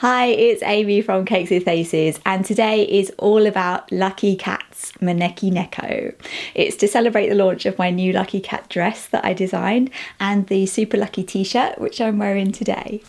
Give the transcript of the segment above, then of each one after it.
Hi, it's Amy from Cakes with Faces, and today is all about Lucky Cat's Maneki Neko. It's to celebrate the launch of my new Lucky Cat dress that I designed and the Super Lucky t-shirt which I'm wearing today.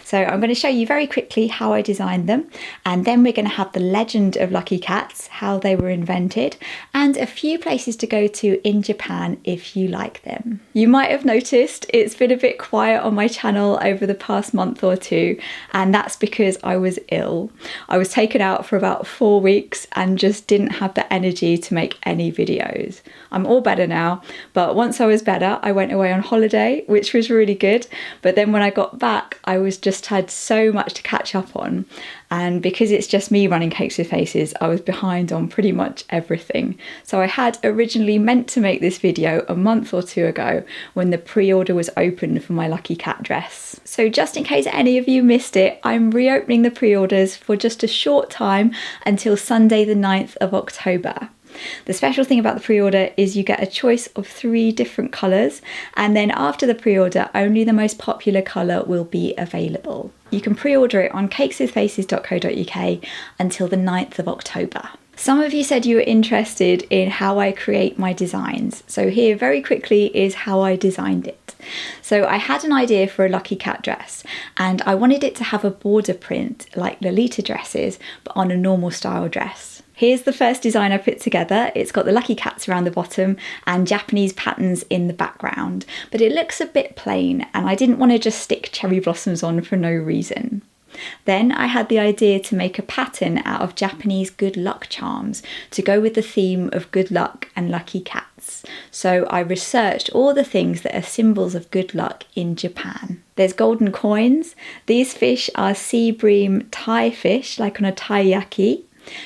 So I'm going to show you very quickly how I designed them, and then we're going to have the legend of Lucky Cats, how they were invented, and a few places to go to in Japan if you like them. You might have noticed it's been a bit quiet on my channel over the past month or two, and that's because I was ill. I was taken out for about 4 weeks and just didn't have the energy to make any videos. I'm all better now, but once I was better, I went away on holiday, which was really good. But then when I got back, I was just had so much to catch up on. And because it's just me running Cakes with Faces, I was behind on pretty much everything. So I had originally meant to make this video a month or two ago when the pre-order was open for my Lucky Cat dress. So just in case any of you missed it, I'm reopening the pre-orders for just a short time until Sunday the 9th of October. The special thing about the pre-order is you get a choice of 3 different colours, and then after the pre-order only the most popular colour will be available. You can pre-order it on cakeswithfaces.co.uk until the 9th of October. Some of you said you were interested in how I create my designs, so here very quickly is how I designed it. So I had an idea for a Lucky Cat dress, and I wanted it to have a border print like Lolita dresses, but on a normal style dress. Here's the first design I put together. It's got the Lucky Cats around the bottom and Japanese patterns in the background, but it looks a bit plain and I didn't want to just stick cherry blossoms on for no reason. Then I had the idea to make a pattern out of Japanese good luck charms to go with the theme of good luck and lucky cats. So I researched all the things that are symbols of good luck in Japan. There's golden coins. These fish are sea bream Thai fish, like on a taiyaki.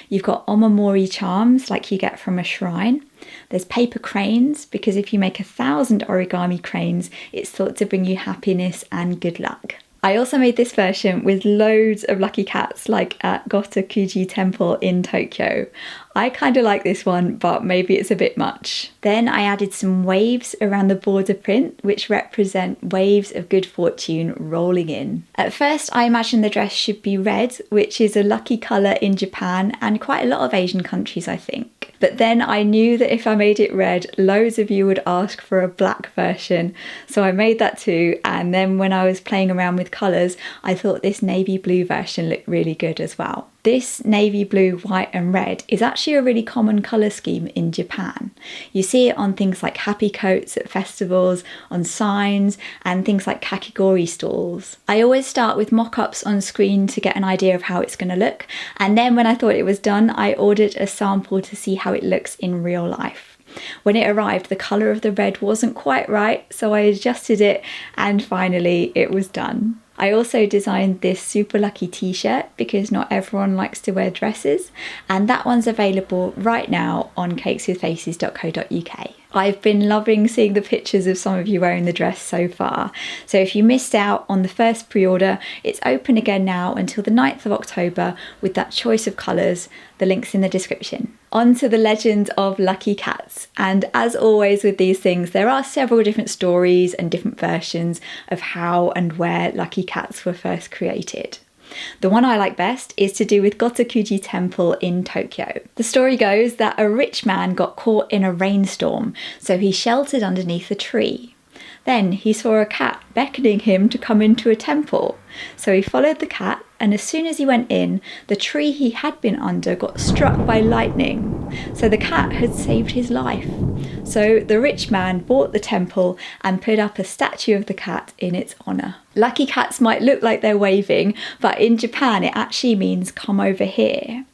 You've got omamori charms like you get from a shrine. There's paper cranes, because if you make 1,000 origami cranes, it's thought to bring you happiness and good luck. I also made this version with loads of lucky cats like at Gotokuji Temple in Tokyo. I kind of like this one, but maybe it's a bit much. Then I added some waves around the border print, which represent waves of good fortune rolling in. At first, I imagined the dress should be red, which is a lucky colour in Japan and quite a lot of Asian countries, I think. But then I knew that if I made it red, loads of you would ask for a black version. So I made that too. And then when I was playing around with colours, I thought this navy blue version looked really good as well. This navy blue, white and red is actually a really common colour scheme in Japan. You see it on things like happy coats at festivals, on signs and things like kakigori stalls. I always start with mock-ups on screen to get an idea of how it's going to look, and then when I thought it was done, I ordered a sample to see how it looks in real life. When it arrived, the colour of the red wasn't quite right, so I adjusted it and finally it was done. I also designed this Super Lucky t-shirt because not everyone likes to wear dresses, and that one's available right now on cakeswithfaces.co.uk. I've been loving seeing the pictures of some of you wearing the dress so far. So if you missed out on the first pre-order, it's open again now until the 9th of October with that choice of colours. The link's in the description. On to the legend of Lucky Cats. And as always with these things, there are several different stories and different versions of how and where Lucky Cats were first created. The one I like best is to do with Gotokuji Temple in Tokyo. The story goes that a rich man got caught in a rainstorm, so he sheltered underneath a tree. Then he saw a cat beckoning him to come into a temple. So he followed the cat, and as soon as he went in, the tree he had been under got struck by lightning. So the cat had saved his life. So the rich man bought the temple and put up a statue of the cat in its honour. Lucky cats might look like they're waving, but in Japan it actually means come over here.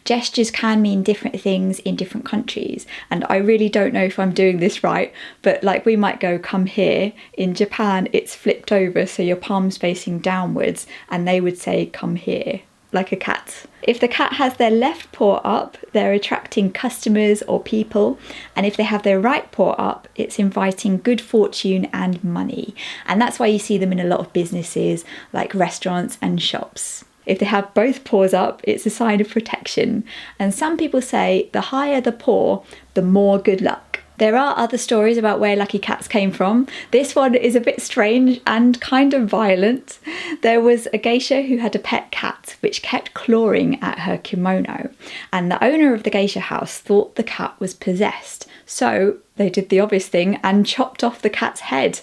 Gestures can mean different things in different countries, and I really don't know if I'm doing this right, but like we might go come here. In Japan it's flipped over, so your palm's facing downwards, and they would say come here, like a cat. If the cat has their left paw up, they're attracting customers or people, and if they have their right paw up, it's inviting good fortune and money. And that's why you see them in a lot of businesses like restaurants and shops. If they have both paws up, it's a sign of protection. And some people say the higher the paw, the more good luck. There are other stories about where lucky cats came from. This one is a bit strange and kind of violent. There was a geisha who had a pet cat which kept clawing at her kimono, and the owner of the geisha house thought the cat was possessed. So they did the obvious thing and chopped off the cat's head.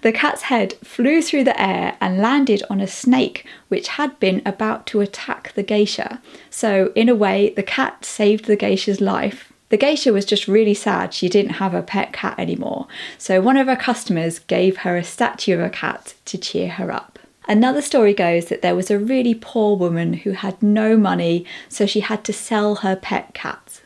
The cat's head flew through the air and landed on a snake which had been about to attack the geisha. So in a way, the cat saved the geisha's life. The geisha was just really sad she didn't have a pet cat anymore, so one of her customers gave her a statue of a cat to cheer her up. Another story goes that there was a really poor woman who had no money, so she had to sell her pet cat.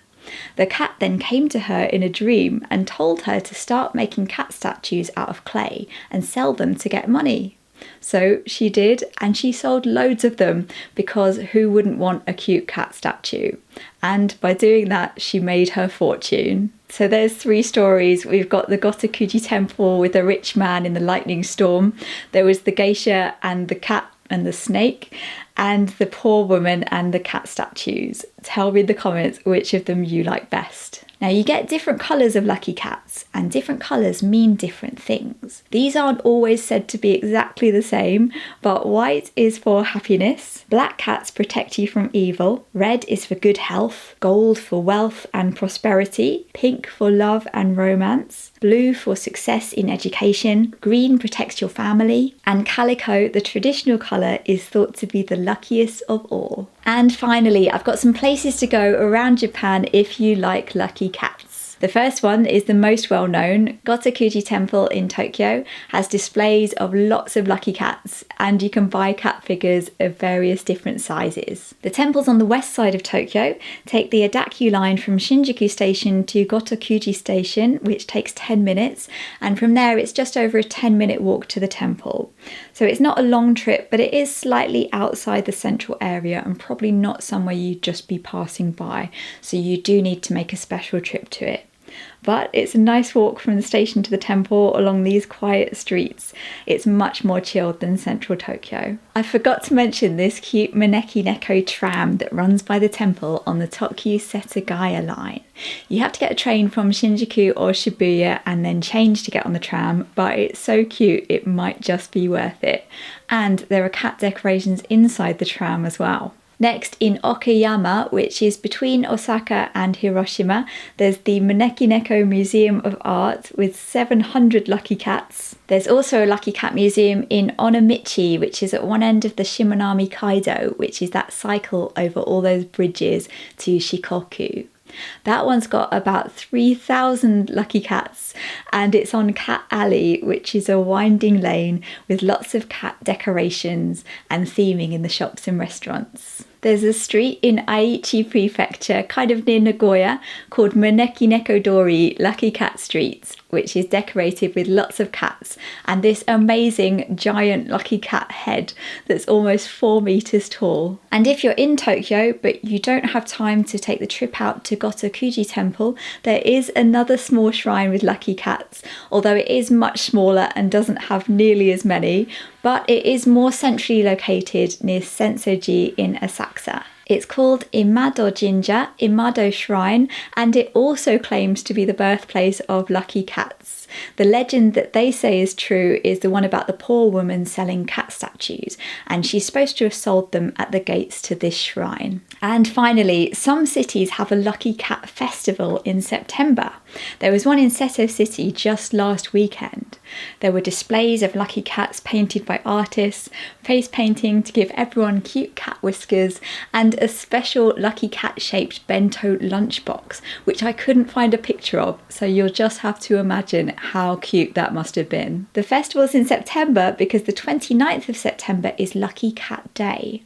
The cat then came to her in a dream and told her to start making cat statues out of clay and sell them to get money. So she did, and she sold loads of them because who wouldn't want a cute cat statue? And by doing that, she made her fortune. So there's 3 stories. We've got the Gotokuji Temple with the rich man in the lightning storm. There was the geisha and the cat and the snake, and the poor woman and the cat statues. Tell me in the comments which of them you like best. Now you get different colours of lucky cats, and different colours mean different things. These aren't always said to be exactly the same, but white is for happiness, black cats protect you from evil, red is for good health, gold for wealth and prosperity, pink for love and romance, blue for success in education, green protects your family, and calico, the traditional colour, is thought to be the luckiest of all. And finally, I've got some places to go around Japan if you like lucky cats. The first one is the most well known. Gotokuji Temple in Tokyo has displays of lots of lucky cats, and you can buy cat figures of various different sizes. The temples on the west side of Tokyo take the Adakyu line from Shinjuku Station to Gotokuji Station, which takes 10 minutes, and from there it's just over a 10-minute walk to the temple. So it's not a long trip, but it is slightly outside the central area and probably not somewhere you'd just be passing by, so you do need to make a special trip to it. But it's a nice walk from the station to the temple along these quiet streets. It's much more chilled than central Tokyo. I forgot to mention this cute Maneki Neko tram that runs by the temple on the Tokyu Setagaya line. You have to get a train from Shinjuku or Shibuya and then change to get on the tram, but it's so cute it might just be worth it. And there are cat decorations inside the tram as well. Next, in Okayama, which is between Osaka and Hiroshima, there's the Maneki Neko Museum of Art with 700 lucky cats. There's also a lucky cat museum in Onomichi, which is at one end of the Shimonami Kaido, which is that cycle over all those bridges to Shikoku. That one's got about 3,000 lucky cats, and it's on Cat Alley, which is a winding lane with lots of cat decorations and theming in the shops and restaurants. There's a street in Aichi Prefecture, kind of near Nagoya, called Maneki Neko Dori, Lucky Cat Street, which is decorated with lots of cats and this amazing giant lucky cat head that's almost 4 meters tall. And if you're in Tokyo but you don't have time to take the trip out to Gotokuji Temple, there is another small shrine with lucky cats, although it is much smaller and doesn't have nearly as many, but it is more centrally located near Sensoji in Asakusa. It's called Imado Jinja, Imado Shrine, and it also claims to be the birthplace of lucky cats. The legend that they say is true is the one about the poor woman selling cat statues, and she's supposed to have sold them at the gates to this shrine. And finally, some cities have a lucky cat festival in September. There was one in Seto City just last weekend. There were displays of lucky cats painted by artists, face painting to give everyone cute cat whiskers, and a special lucky cat shaped bento lunchbox, which I couldn't find a picture of, so you'll just have to imagine how cute that must have been. The festival's in September because the 29th of September is Lucky Cat Day.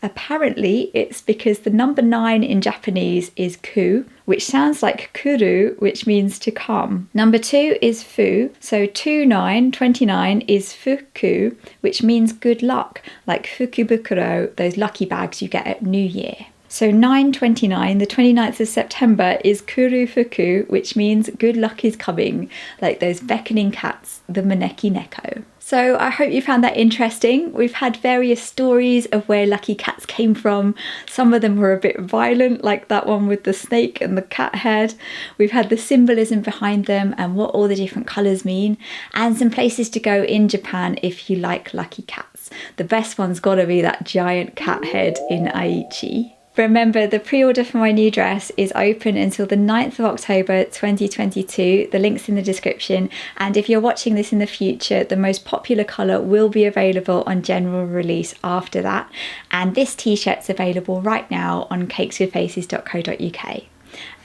Apparently, it's because the number 9 in Japanese is ku, which sounds like kuru, which means to come. Number 2 is fu, so 29 is fuku, which means good luck, like fukubukuro, those lucky bags you get at New Year. So 9/29, the 29th of September, is Kuru Fuku, which means good luck is coming, like those beckoning cats, the Maneki Neko. So I hope you found that interesting. We've had various stories of where lucky cats came from. Some of them were a bit violent, like that one with the snake and the cat head. We've had the symbolism behind them and what all the different colours mean, and some places to go in Japan if you like lucky cats. The best one's gotta be that giant cat head in Aichi. Remember, the pre-order for my new dress is open until the 9th of October 2022. The link's in the description. And if you're watching this in the future, the most popular colour will be available on general release after that. And this t-shirt's available right now on cakeswithfaces.co.uk.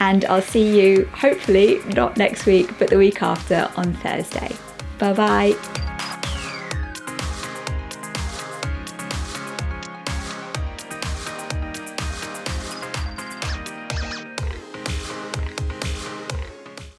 And I'll see you, hopefully, not next week, but the week after on Thursday. Bye-bye.